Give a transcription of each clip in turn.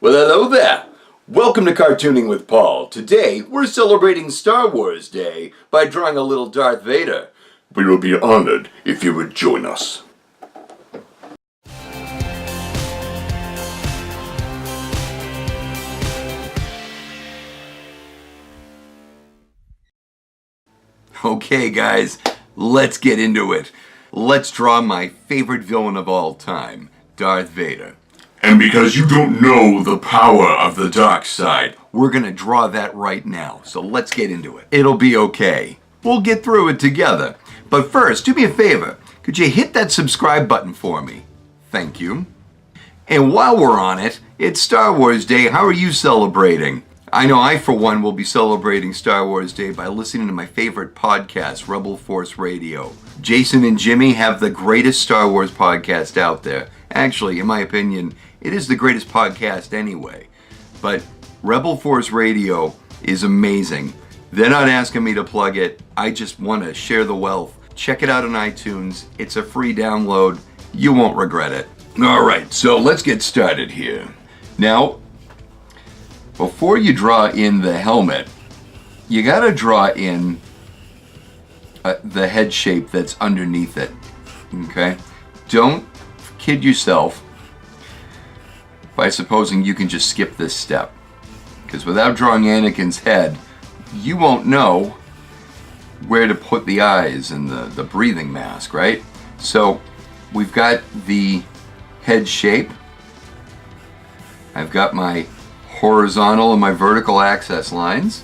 Well, hello there. Welcome to Cartooning with Paul. Today, we're celebrating Star Wars Day by drawing a little Darth Vader. We will be honored if you would join us. Okay, guys, let's get into it. Let's draw my favorite villain of all time, Darth Vader. And because you don't know the power of the dark side, we're gonna draw that right now. So let's get into it. It'll be okay. We'll get through it together. But first, do me a favor. Could you hit that subscribe button for me? Thank you. And while we're on it, it's Star Wars Day. How are you celebrating? I know I, for one, will be celebrating Star Wars Day by listening to my favorite podcast, Rebel Force Radio. Jason and Jimmy have the greatest Star Wars podcast out there. Actually, in my opinion, it is the greatest podcast anyway. But Rebel Force Radio is amazing. They're not asking me to plug it. I just want to share the wealth. Check it out on iTunes. It's a free download. You won't regret it. All right, so let's get started here. Now, before you draw in the helmet, you got to draw in the head shape that's underneath it. Okay? Don't kid yourself by supposing you can just skip this step. Because without drawing Anakin's head, you won't know where to put the eyes and the breathing mask, right? So we've got the head shape. I've got my horizontal and my vertical access lines.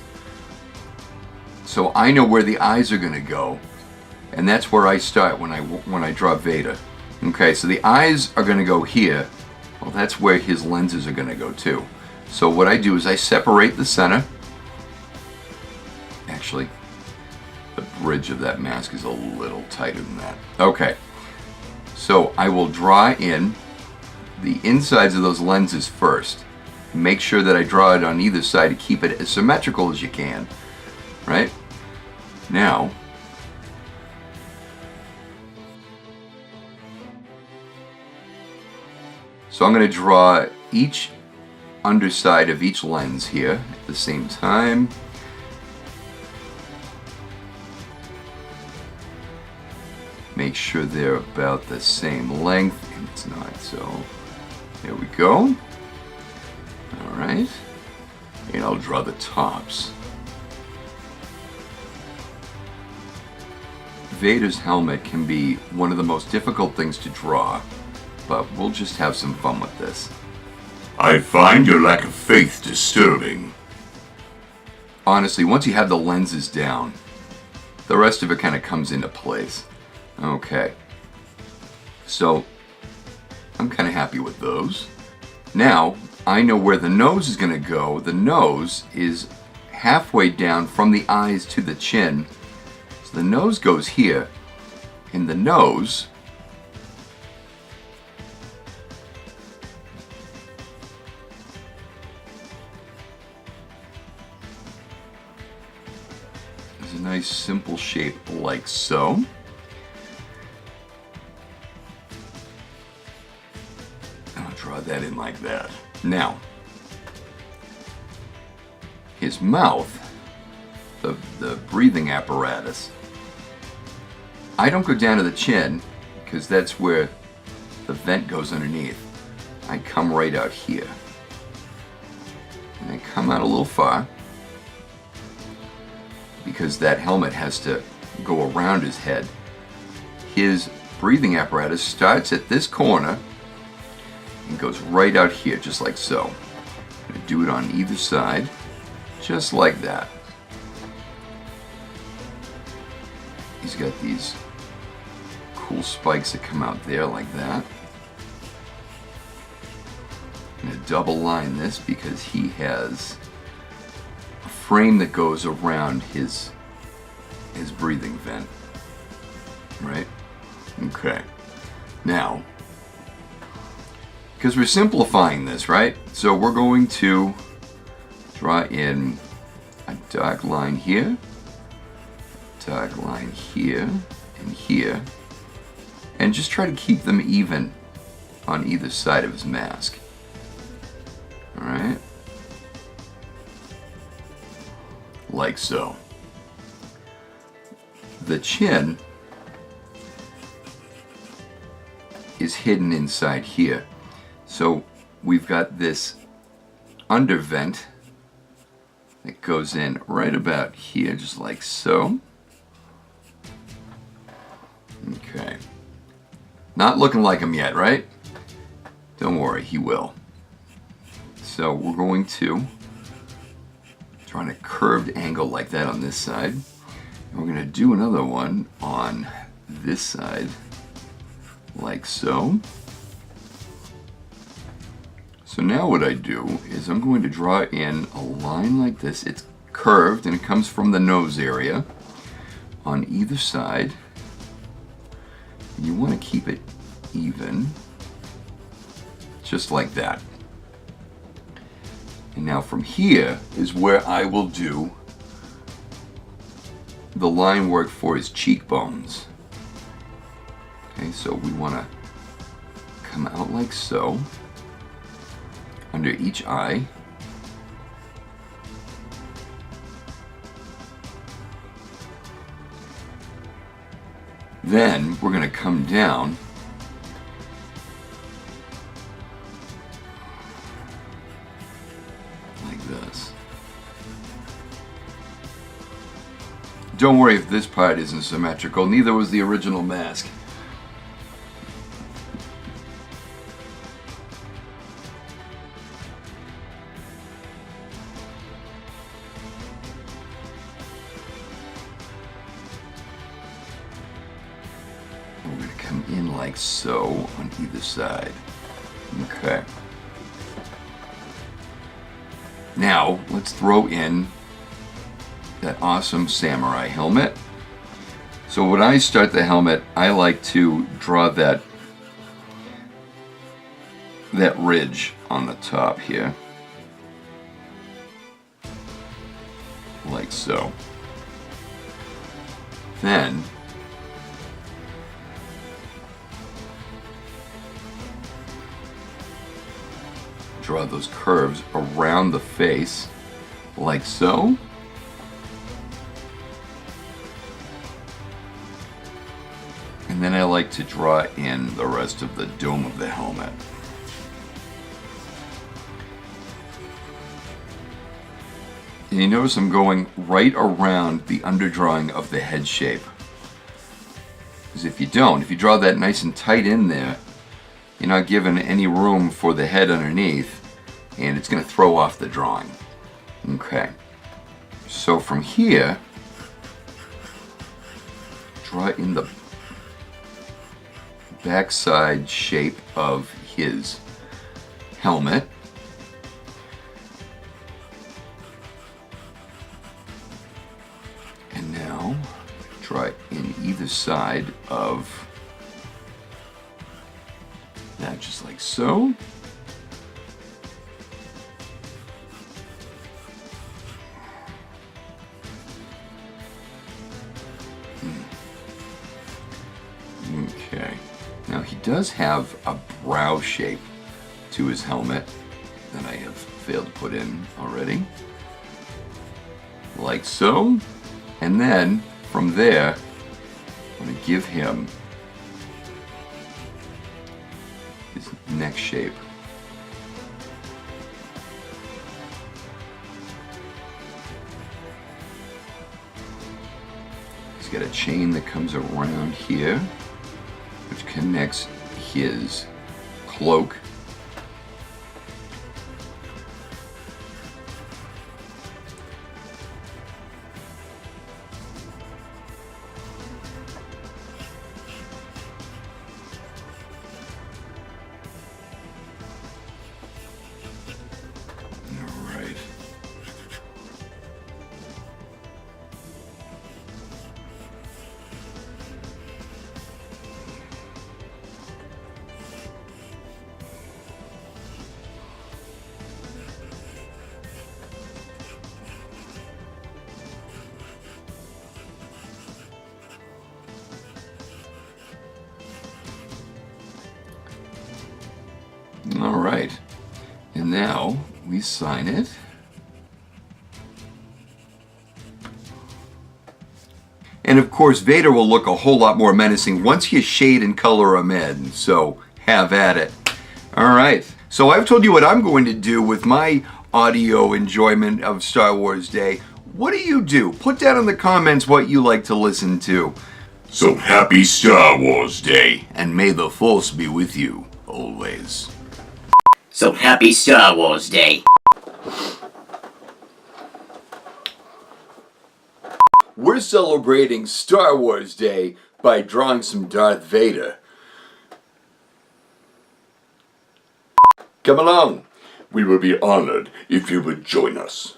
So I know where the eyes are going to go. And that's where I start when I draw Vader. Okay, so the eyes are going to go here. Well, that's where his lenses are going to go too. So what I do is I separate the center. Actually, the bridge of that mask is a little tighter than that. Okay, so I will draw in the insides of those lenses first. Make sure that I draw it on either side to keep it as symmetrical as you can. Right? Now, so I'm going to draw each underside of each lens here at the same time. Make sure they're about the same length, and it's not, so there we go. Alright, and I'll draw the tops. Vader's helmet can be one of the most difficult things to draw, but we'll just have some fun with this. I find your lack of faith disturbing. Honestly, once you have the lenses down, the rest of it kind of comes into place. Okay. So, I'm kind of happy with those. Now, I know where the nose is going to go. The nose is halfway down from the eyes to the chin. So the nose goes here. And the nose is a nice simple shape like so. I'll draw that in like that. Now, his mouth, the breathing apparatus, I don't go down to the chin because that's where the vent goes underneath. I come right out here. And I come out a little far because that helmet has to go around his head. His breathing apparatus starts at this corner and goes right out here, just like so. I'm going to do it on either side, just like that. He's got these cool spikes that come out there like that. I'm going to double line this because he has a frame that goes around his breathing vent. Right? Okay. Now, because we're simplifying this, right? So we're going to draw in a dark line here, dark line here, and here, and just try to keep them even on either side of his mask. Alright. Like so. The chin is hidden inside here. So we've got this under vent that goes in right about here, just like so. Okay. Not looking like him yet, right? Don't worry, he will. So we're going to try a curved angle like that on this side. And we're going to do another one on this side, like so. So now what I do is I'm going to draw in a line like this. It's curved and it comes from the nose area on either side. You want to keep it even, just like that. And now from here is where I will do the line work for his cheekbones. Okay, so we want to come out like so, under each eye. Then we're going to come down like this. Don't worry if this part isn't symmetrical, neither was the original mask. We're going to come in like so on either side. Okay. Now, let's throw in that awesome samurai helmet. So when I start the helmet, I like to draw that ridge on the top here. Like so. Then draw those curves around the face, like so. And then I like to draw in the rest of the dome of the helmet. And you notice I'm going right around the underdrawing of the head shape. Because if you draw that nice and tight in there, you're not given any room for the head underneath, and it's going to throw off the drawing. Okay. So from here, draw in the backside shape of his helmet. And now draw in either side of that, just like so. Okay. Now he does have a brow shape to his helmet that I have failed to put in already. Like so. And then from there, I'm going to give him his neck shape. He's got a chain that comes around here, which connects his cloak. All right, and now We sign it. And of course, Vader will look a whole lot more menacing once you shade and color him in, so have at it. Alright, so I've told you what I'm going to do with my audio enjoyment of Star Wars Day. What do you do? Put down in the comments what you like to listen to. So happy Star Wars Day, and may the Force be with you, always. So happy Star Wars Day. We're celebrating Star Wars Day by drawing some Darth Vader. Come along. We would be honored if you would join us.